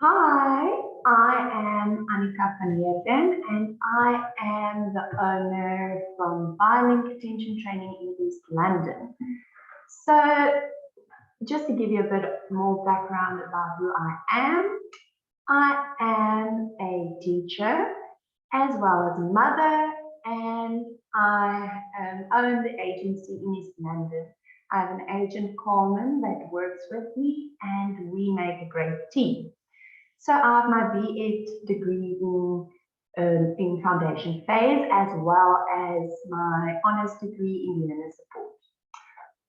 Hi, I am Annika van Heerden and I am the owner from Biolink Attention Training in East London. So just to give you a bit more background about who I am a teacher as well as a mother, and I own the agency in East London. I have an agent, Coleman, that works with me and we make a great team. So I have my B.Ed degree in foundation phase as well as my honours degree in learner support.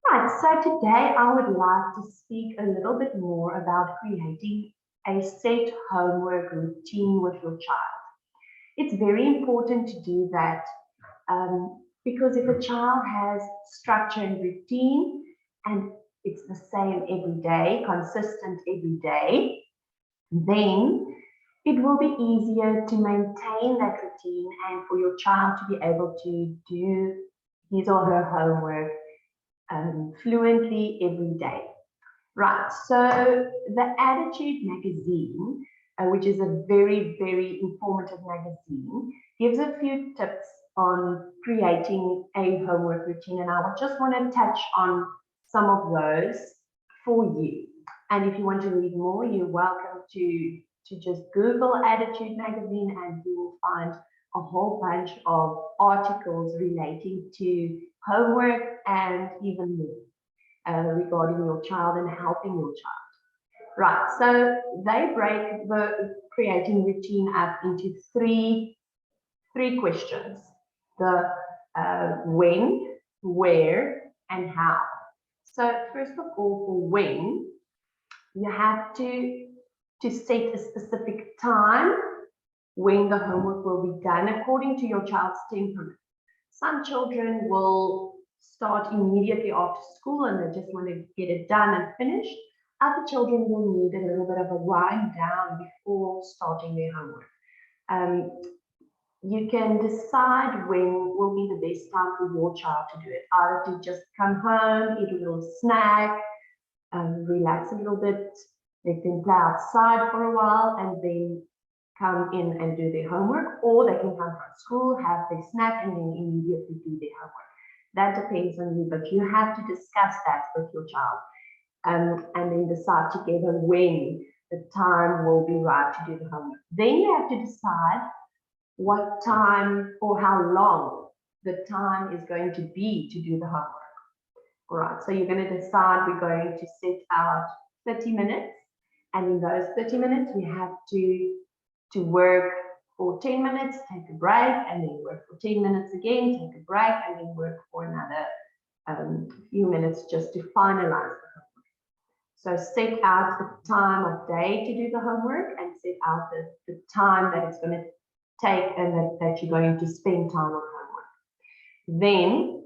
Right, so today I would like to speak a little bit more about creating a set homework routine with your child. It's very important to do that because if a child has structure and routine and it's the same every day, consistent every day, then it will be easier to maintain that routine and for your child to be able to do his or her homework fluently every day. Right, so the Attitude magazine, which is a very, very informative magazine, gives a few tips on creating a homework routine, and I just want to touch on some of those for you. And if you want to read more, you're welcome to just Google Attitude magazine and you will find a whole bunch of articles relating to homework and even more regarding your child and helping your child. Right, so they break the creating routine up into three questions: the when, where, and how. So first of all, for when, you have to set a specific time when the homework will be done according to your child's temperament. Some children will start immediately after school and they just want to get it done and finished. Other children will need a little bit of a wind down before starting their homework. You can decide when will be the best time for your child to do it. Either to just come home, eat a little snack, relax a little bit, let them play outside for a while and then come in and do their homework, or they can come from school, have their snack and then immediately do their homework. That depends on you, but you have to discuss that with your child and then decide together when the time will be right to do the homework. Then you have to decide what time or how long the time is going to be to do the homework. All right, so you're going to decide we're going to set out 30 minutes, and in those 30 minutes we have to work for 10 minutes, take a break, and then work for 10 minutes again, take a break, and then work for another few minutes just to finalize the homework. So set out the time of day to do the homework and set out the time that it's going to take and that you're going to spend time on homework. Then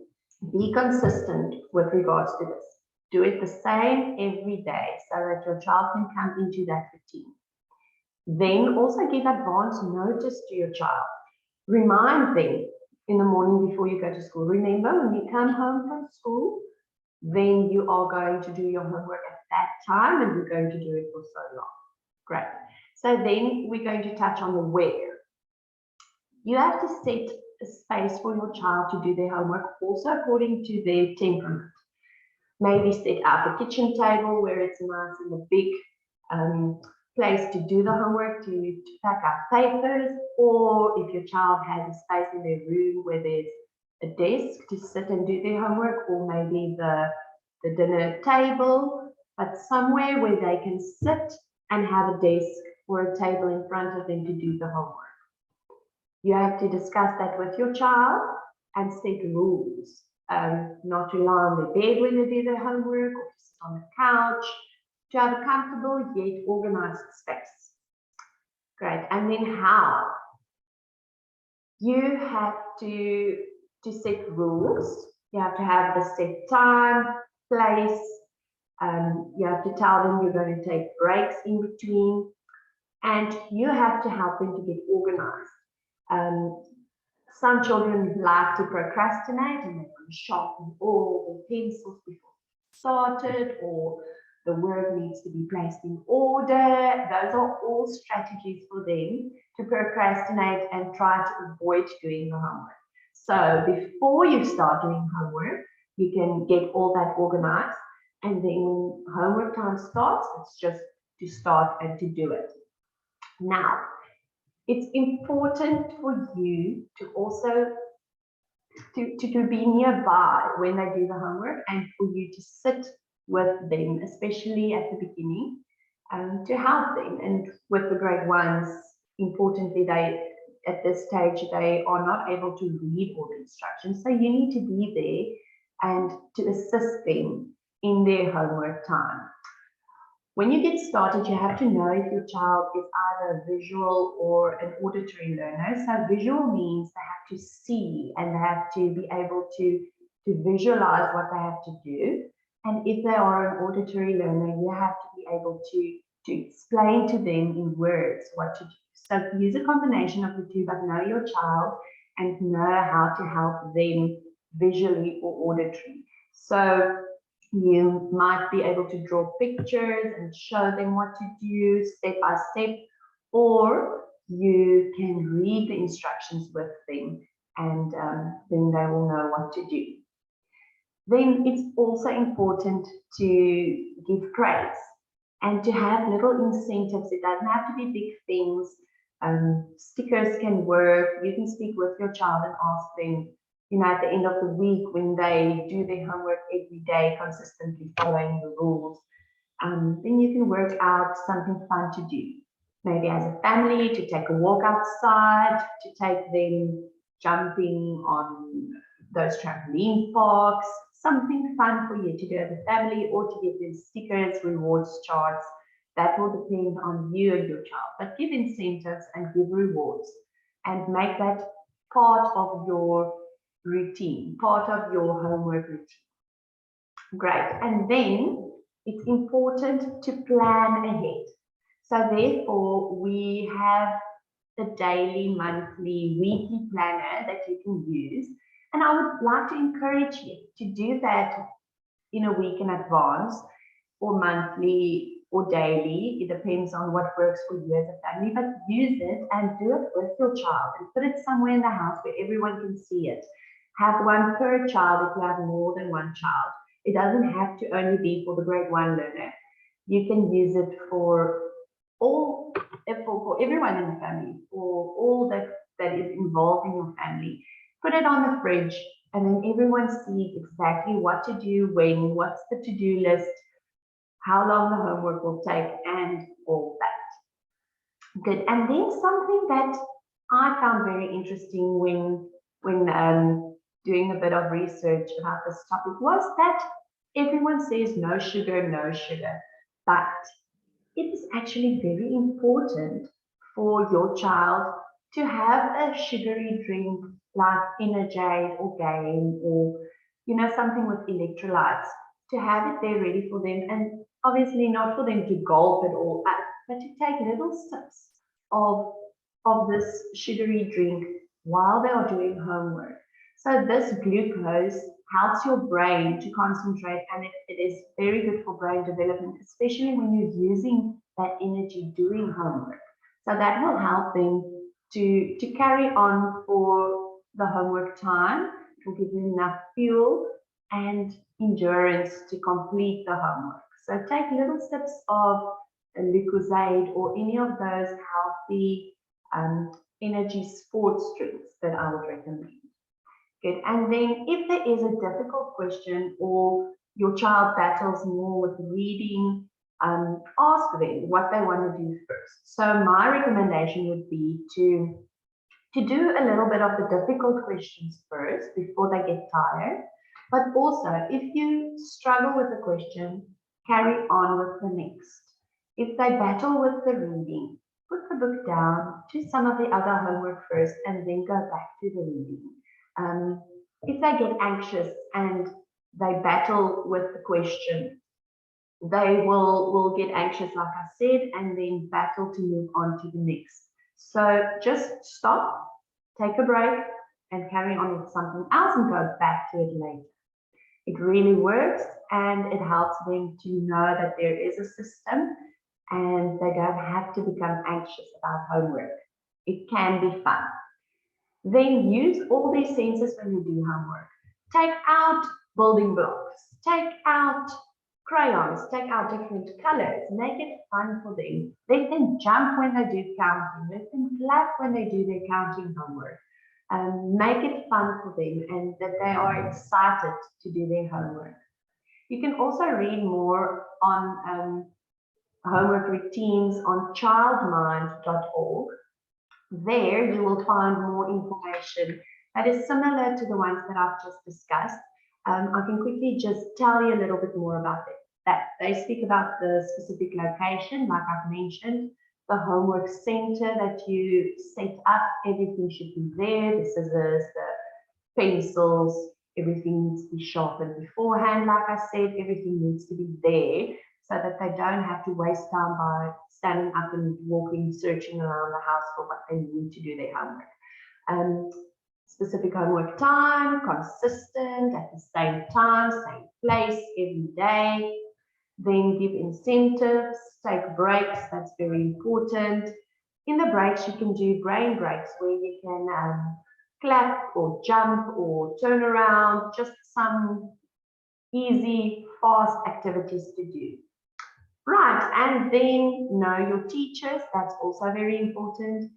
be consistent with regards to this. Do it the same every day so that your child can come into that routine. Then also give advance notice to your child. Remind them in the morning before you go to school. Remember, when you come home from school, then you are going to do your homework at that time and you're going to do it for so long. Great. So then we're going to touch on the where. You have to set a space for your child to do their homework also according to their temperament. Maybe set up a kitchen table where it's nice and a big place to do the homework, to pack up papers, or if your child has a space in their room where there's a desk to sit and do their homework, or maybe the dinner table, but somewhere where they can sit and have a desk or a table in front of them to do the homework. You have to discuss that with your child and set rules. Not to lie on their bed when they do their homework or to sit on the couch, to have a comfortable yet organized space. Great. And then how? You have to set rules. You have to have the set time, place. You have to tell them you're going to take breaks in between. And you have to help them to get organized. Some children like to procrastinate and they want to sharpen all the pencils before they started, or the work needs to be placed in order. Those are all strategies for them to procrastinate and try to avoid doing the homework. So before you start doing homework, you can get all that organized, and then when homework time starts, it's just to start and to do it. Now, it's important for you to also to be nearby when they do the homework, and for you to sit with them, especially at the beginning, to help them. And with the grade ones, importantly, they at this stage they are not able to read all the instructions, so you need to be there and to assist them in their homework time. When you get started, you have to know if your child is either a visual or an auditory learner. So visual means they have to see and they have to be able to visualize what they have to do. And if they are an auditory learner, you have to be able to explain to them in words what to do. So use a combination of the two, but know your child and know how to help them visually or auditory. So you might be able to draw pictures and show them what to do step by step, or you can read the instructions with them, and then they will know what to do. Then it's also important to give praise and to have little incentives. It doesn't have to be big things. Stickers can work. You can speak with your child and ask them, at the end of the week, when they do their homework every day, consistently following the rules, then you can work out something fun to do. Maybe as a family, to take a walk outside, to take them jumping on those trampoline parks, something fun for you to do as a family, or to give them stickers, rewards, charts. That will depend on you and your child. But give incentives and give rewards and make that part of your routine, part of your homework routine. Great. And then it's important to plan ahead. So therefore, we have a daily, monthly, weekly planner that you can use. And I would like to encourage you to do that in a week in advance, or monthly or daily. It depends on what works for you as a family, but use it and do it with your child and put it somewhere in the house where everyone can see it. Have one per child if you have more than one child. It doesn't have to only be for the grade 1 learner. You can use it for everyone in the family, for all that is involved in your family. Put it on the fridge, and then everyone sees exactly what to do, when, what's the to-do list, how long the homework will take, and all that. Good. And then something that I found very interesting when doing a bit of research about this topic was that everyone says no sugar, no sugar, but it is actually very important for your child to have a sugary drink like Energade or Game, or something with electrolytes, to have it there ready for them, and obviously not for them to gulp it all up, but to take little sips of this sugary drink while they are doing homework. So this glucose helps your brain to concentrate, and it is very good for brain development, especially when you're using that energy doing homework. So that will help them to carry on for the homework time. It will give them enough fuel and endurance to complete the homework. So take little sips of a Lucozade or any of those healthy energy sports drinks that I would recommend. Good. And then if there is a difficult question or your child battles more with reading, ask them what they want to do first. So my recommendation would be to do a little bit of the difficult questions first before they get tired. But also, if you struggle with the question, carry on with the next. If they battle with the reading, put the book down, do some of the other homework first, and then go back to the reading. If they get anxious and they battle with the question, they will get anxious, like I said, and then battle to move on to the next. So just stop, take a break, and carry on with something else and go back to it later. It really works, and it helps them to know that there is a system and they don't have to become anxious about homework. It can be fun. Then use all these senses when you do homework. Take out building blocks, take out crayons, take out different colors, make it fun for them. Let them jump when they do counting, let them clap when they do their counting homework. Make it fun for them and that they are excited to do their homework. You can also read more on homework routines on childmind.org. There you will find more information that is similar to the ones that I've just discussed. I can quickly just tell you a little bit more about it. That they speak about the specific location, like I've mentioned, the homework center that you set up, everything should be there, the scissors, the pencils, everything needs to be sharpened beforehand. Like I said, everything needs to be there so that they don't have to waste time by standing up and walking, searching around the house for what they need to do their homework. Specific homework time, consistent, at the same time, same place, every day. Then give incentives, take breaks, that's very important. In the breaks, you can do brain breaks where you can clap or jump or turn around, just some easy, fast activities to do. Right, and then know your teachers, that's also very important.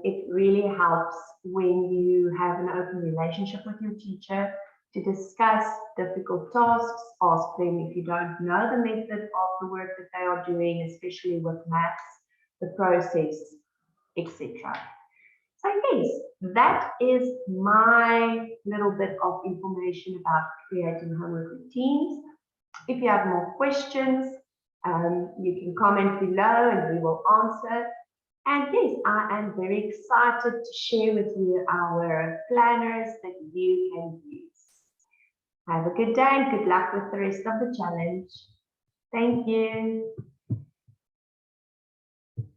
It really helps when you have an open relationship with your teacher to discuss difficult tasks, ask them if you don't know the method of the work that they are doing, especially with maths, the process, etc. So yes, that is my little bit of information about creating homework routines. If you have more questions, you can comment below and we will answer. And yes, I am very excited to share with you our planners that you can use. Have a good day and good luck with the rest of the challenge. Thank you.